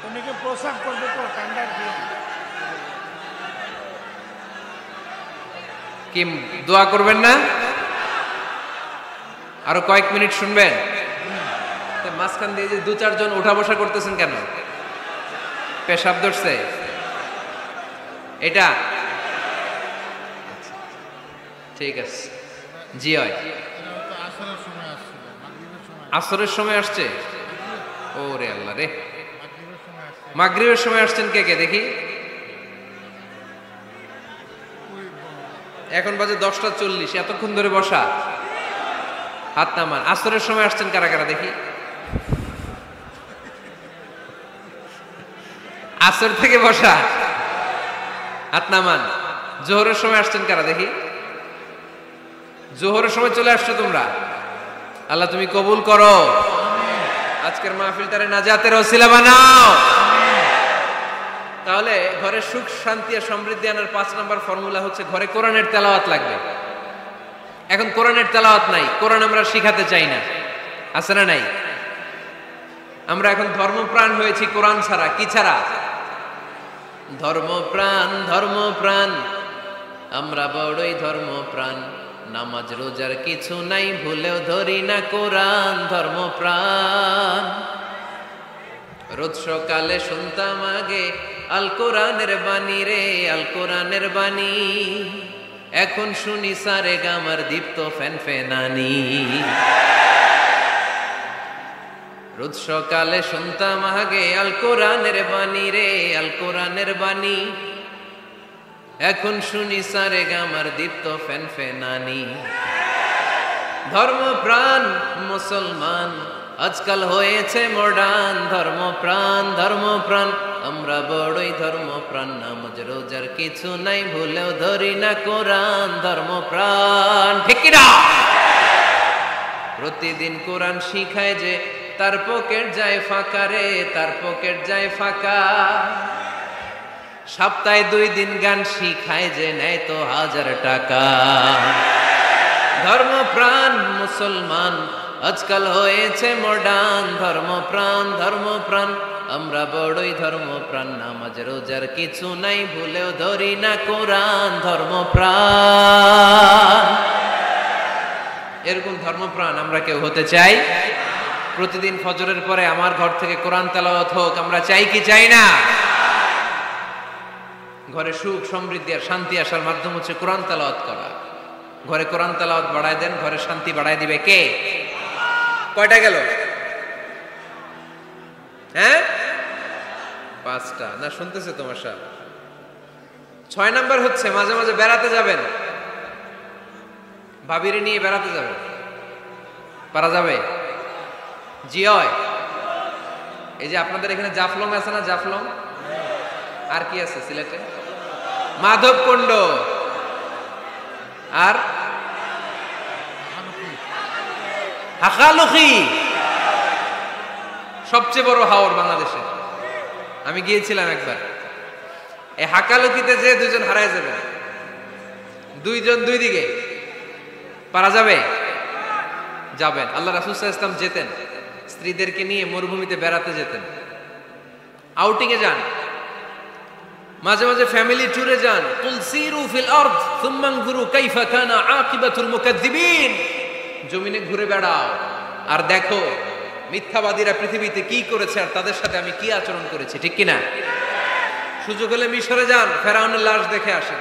অনেকে পোশাক করবে তো ঠান্ডার দিন। কি দোয়া করবেন না? আরো কয়েক মিনিট শুনবেন? মাঝখান দিয়ে যে 2-4 জন উঠা বসা করতেছেন কেন? পেশাব ধরছে এটা? ঠিক আছে, জি হয়। আসরের সময় আসছে? ও রে আল্লাহ রে, মাগরিবের সময় আসছেন কে কে দেখি? এখন বাজে 10টা 40, এতক্ষণ ধরে বসা, হাত নামান। আসরের সময় আসছেন কারা কারা দেখি? আসর থেকে বসা, হাত নামান। জোহরের সময় আসছেন কারা দেখি? জোহরের সময় চলে আসছো তোমরা। আল্লাহ তুমি কবুল করো, আজকের মাহফিলটারে নাজাতের ওসিলা বানাও। তাহলে ঘরে সুখ শান্তি আর সমৃদ্ধি আনার 5 নম্বর ফর্মুলা হচ্ছে ঘরে কোরআনের তেলাওয়াত লাগবে। এখন কোরআনের তেলাওয়াত নাই, কোরআন আমরা শিখাতে চাই না, আছে না নাই? আমরা এখন ধর্মপ্রাণ হয়েছি কোরআন ছাড়া। কি ছাড়া? ধর্মপ্রাণ, ধর্মপ্রাণ, আমরা বড়ই ধর্মপ্রাণ। নামাজ রোজার কিছু নাই, ভুলেও ধরি না কোরআন। ধর্মপ্রাণ। রোজ সকালে শুনতাম আগে আল কোরআনের বাণী রে, আল কোরআনের বাণী। এখন শুনি সারে গামার দীপ্ত ফ্যান ফেনানি। রোজ সকালে শুনতাম আগে আল কোরআনের বাণী রে, আল কোরআনের বাণী। এখন শুনি সারে গামার দীপ্ত ফ্যান ফেনানি। ধর্মপ্রাণ মুসলমান আজকাল হয়েছে মডার্ন। ধর্মপ্রাণ, ধর্মপ্রাণ, আমরা বড়ই ধর্মপ্রাণ। নামাজ রোজার কিছু নাই, ভুলেও ধরি না কোরআন। ধর্মপ্রাণ, ঠিক কি না? প্রতিদিন কোরআন শিখায় যে তার পকেট যায় ফাঁকা রে, তার পকেট যায় ফাঁকা। সপ্তাহে 2 দিন গান শিখায় যে নেয় তো 1000 টাকা। ধর্মপ্রাণ মুসলমান আজকাল হয়েছে মডার্ন। ধর্মপ্রাণ, ধর্মপ্রাণ, আমরা বড়ই ধর্মপ্রাণ। নামাজ রোজার কিছু নাই, ভুলেও ধরি না কোরআন। ধর্মপ্রাণ। এরকম ধর্মপ্রাণ আমরা কেউ হতে চাই? প্রতিদিন ফজরের পরে আমার ঘর থেকে কোরআন তেলাওয়াত হোক, আমরা চাই কি চাই না? ঘরে সুখ সমৃদ্ধি আর শান্তি আসার মাধ্যম হচ্ছে কোরআন তেলাওয়াত করা। ঘরে কোরআন তেলাওয়াত বাড়ায় দেন, ঘরে শান্তি বাড়ায় দিবে কে? কয়টা গেল? হ্যাঁ, 5টা না? শুনতেছে তোমার সাহেব? 6 নাম্বার হচ্ছে মাঝে মাঝে বেড়াতে যাবেন। ভাবিরে নিয়ে বেড়াতে যাবেন, পারা যাবে? জি হয়। এই যে আপনাদের এখানে জাফলং আছে না? জাফলং আর কি আছে সিলেটে? মাধবকুণ্ড আর হাকালুকি, সবচেয়ে বড় হাওর বাংলাদেশে। আমি গিয়েছিলাম একবার। এই হাকালুকিতে যে 2 জন হারায় যাবে, 2 জন 2 দিকে, পারা যাবে? যাবেন। আল্লাহ রাসূল সাল্লাল্লাহু আলাইহি ওয়াসাল্লাম যেতেন, স্ত্রীদেরকে নিয়ে মরুভূমিতে বেড়াতে যেতেন, আউটিং এ যান, মাঝে মাঝে ফ্যামিলি ট্যুরে যান। কুল সিরু ফিল আরদ সুম্মা আনজুরু কাইফা কানা আকিবাতুল মুকাজ্জিবিন। জমিনে ঘুরে বেড়াও আর দেখো মিথ্যাবাদীরা পৃথিবীতে কি করেছে আর তাদের সাথে আমি কি আচরণ করেছি, ঠিক কিনা? সুযোগ হলে মিশরে যান, ফেরাউনের লাশ দেখে আসেন।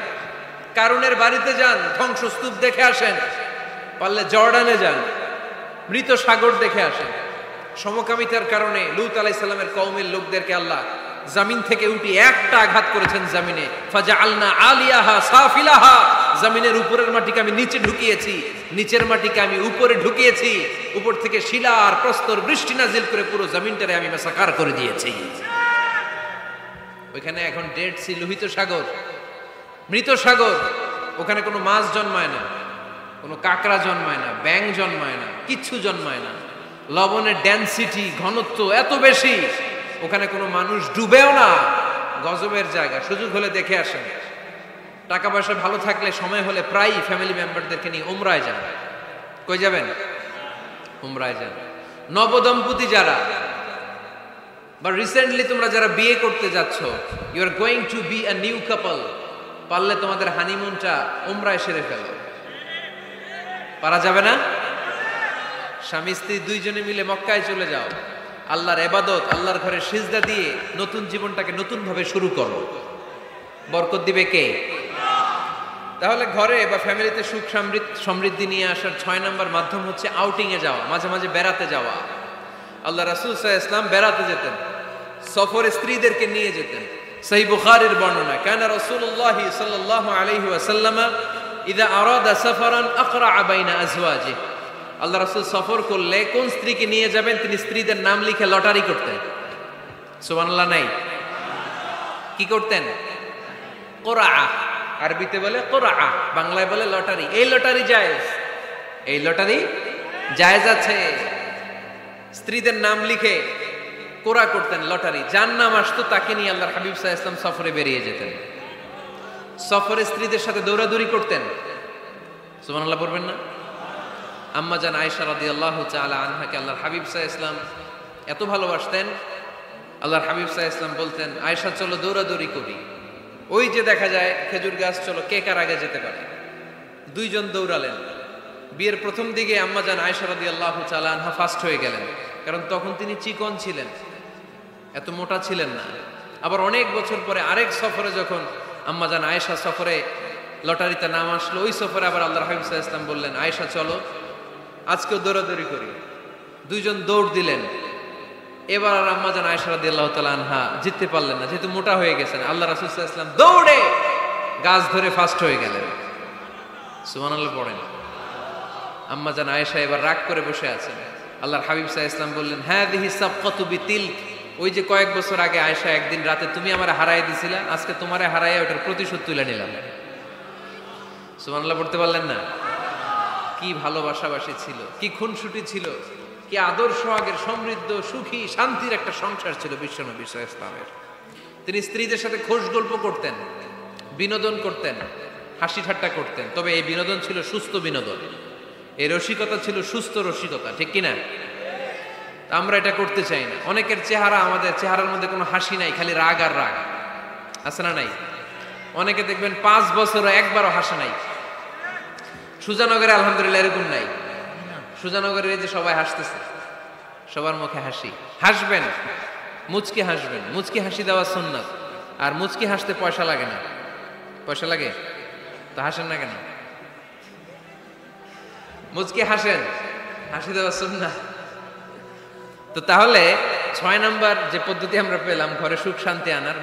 কারুনের বাড়িতে যান, ধ্বংসস্তূপ দেখে আসেন। পারলে জর্ডানে যান, মৃত সাগর দেখে আসেন। সমকামিতার কারণে লূত আলাইহিস সালামের কওমের লোকদেরকে আল্লাহ জমিন থেকে উঠে একটা আঘাত করেছেন জমিনে। ফাজআলনা আলিয়াহা সাফিলাহা, জমিনের উপরের মাটিকে আমি নিচে ঢুকিয়েছি, নিচের মাটিকে আমি উপরে ঢুকিয়েছি। উপর থেকে শিলা আর প্রস্তর বৃষ্টি নাজিল করে পুরো জমিনটারে আমি মাসাকার করে দিয়েছি। ওইখানে এখন ডেড সি, লোহিত সাগর, মৃত সাগর। ওখানে কোনো মাছ জন্মায় না, কোনো কাঁকড়া জন্মায় না, ব্যাঙ জন্মায় না, কিচ্ছু জন্মায় না। লবণের ডেনসিটি, ঘনত্ব এত বেশি, ওখানে কোনো মানুষ ডুবেও না। গজবের জায়গা। সুযোগ হলে দেখে আসেন। টাকা পয়সা ভালো থাকলে সময় হলে প্রায় ফ্যামিলি মেম্বারদেরকে নিয়ে উমরায় যান। কই যাবেন? উমরায় যান। নবদম্পতি যারা বা রিসেন্টলি তোমরা যারা বিয়ে করতে যাচ্ছ, you are going to be a new couple, পারলে তোমাদের হানিমুনটা উমরায় সেরে ফেলো। পারা যাবে না? স্বামী স্ত্রী দুইজনে মিলে মক্কায় চলে যাও, আল্লাহর ইবাদত, আল্লাহর ঘরে সিজদা দিয়ে নতুন জীবনটাকে নতুন ভাবে শুরু করো। বরকত দিবে কে? তাহলে ঘরে বা ফ্যামিলিতে সুখ সমৃদ্ধি নিয়ে আসার 6 নম্বর মাধ্যম হচ্ছে আউটিং এ যাওয়া, মাঝে মাঝে বেড়াতে যাওয়া। আল্লাহ রাসূল সাল্লাল্লাহু আলাইহি ওয়াসাল্লাম বেড়াতে যেতেন, সফরে স্ত্রীদেরকে নিয়ে যেতেন। সহিহ বুখারীর বর্ণনা, কানা রাসূলুল্লাহ সাল্লাল্লাহু আলাইহি ওয়াসাল্লাম ইযা আরাদা সাফারান আকরা বাইনা আজওয়াজিহি। আল্লাহ রাসূল সফর করলে কোন স্ত্রীকে নিয়ে যাবেন তিনি স্ত্রীদের নাম লিখে লটারি করতেন। সুবহানাল্লাহ নাই? কি করতেন? কোরআ, আরবিতে বলে কোরআ, বাংলায় বলে লটারি। এই লটারি জায়েজ, এই লটারি জায়েজ আছে। স্ত্রীদের নাম লিখে কোরআ করতেন, লটারি। যার নাম আসতো তাকে নিয়ে আল্লাহর হাবিব সাল্লাল্লাহু আলাইহি ওয়াসাল্লাম সফরে বেরিয়ে যেতেন। সফরে স্ত্রীদের সাথে দৌড়াদৌড়ি করতেন। সুবহানাল্লাহ বলবেন না? আম্মা জান আয়েশা রাদিয়াল্লাহু তাআলা আনহাকে আল্লাহর হাবিব সাল্লাল্লাহু আলাইহি ওয়াসাল্লাম এত ভালোবাসতেন, আল্লাহর হাবিব সাল্লাল্লাহু আলাইহি ওয়াসাল্লাম বলতেন, আয়েশা চলো দৌড়াদৌড়ি করি। ওই যে দেখা যায় খেজুর গাছ, চলো কে কার আগে যেতে পারে। দুইজন দৌড়ালেন। বিয়ের প্রথম দিকে আম্মা জান আয়েশা রাদিয়াল্লাহু তাআলা আনহা ফার্স্ট হয়ে গেলেন, কারণ তখন তিনি চিকন ছিলেন, এত মোটা ছিলেন না। আবার অনেক বছর পরে আরেক সফরে যখন আম্মা জান আয়েশা সফরে লটারিতে নাম আসলো, ওই সফরে আবার আল্লাহর হাবিব সাল্লাল্লাহু আলাইহি ওয়াসাল্লাম বললেন, আয়েশা চলো আজকেও দৌড়াদৌড়ি করি। দুইজন দৌড় দিলেন। এবার আর আম্মা জান আয়েশা রাদিয়াল্লাহু তাআলা আনহা জিততে পারলেন না, যেহেতু মোটা হয়ে গেছেন। আল্লাহ রাসূল সাল্লাল্লাহু আলাইহি ওয়াসাল্লাম দৌড়ে গাছ ধরে ফার্স্ট হয়ে গেলেন। সুবহানাল্লাহ পড়েন। আম্মা জান আয়েশা এবার রাগ করে বসে আছেন। আল্লাহর হাবিব সাল্লাল্লাহু আলাইহি ওয়াসাল্লাম বললেন, হাযিহি সাবকাতু বিতিলক, ওই যে কয়েক বছর আগে আয়েশা একদিন রাতে তুমি আমারে হারায় দিছিলা, আজকে তোমারে হারাইয়া ওটার প্রতিশোধ তুলে নিলাম। সুবহানাল্লাহ পড়তে পারলেন না? কি ভালোবাসাবাসী ছিল, কি খুনসুটি ছিল, কি আদর্শ আগের সমৃদ্ধ সুখী শান্তির একটা সংসার ছিল বিশ্বনবী সাল্লাল্লাহু আলাইহি ওয়াসাল্লামের। তিনি স্ত্রীদের সাথে খোশ গল্প করতেন, বিনোদন করতেন, হাসি ঠাট্টা করতেন। তবে এই বিনোদন ছিল সুস্থ বিনোদন, এই রসিকতা ছিল সুস্থ রসিকতা, ঠিক কিনা? আমরা এটা করতে চাই না। অনেকের চেহারা, আমাদের চেহারার মধ্যে কোনো হাসি নাই, খালি রাগ আর রাগ, আছে না নাই? অনেকে দেখবেন 5 বছরও একবারও হাসে নাই। সুজানগরে আলহামদুলিল্লাহ এরকম নাই। সুজানগরের এই যে সবাই হাসতেছে, সবার মুখে হাসি। হাসবেন, মুচকি হাসবেন, মুচকি হাসি দেওয়া সুন্নাত। আর মুচকি হাসতে পয়সা লাগে না। পয়সা লাগে তো হাসেন না কেন? মুচকি হাসেন, হাসি দেওয়া সুন্নাত। তো তাহলে 6 নাম্বার যে পদ্ধতি আমরা পেলাম ঘরে সুখ শান্তি আনার,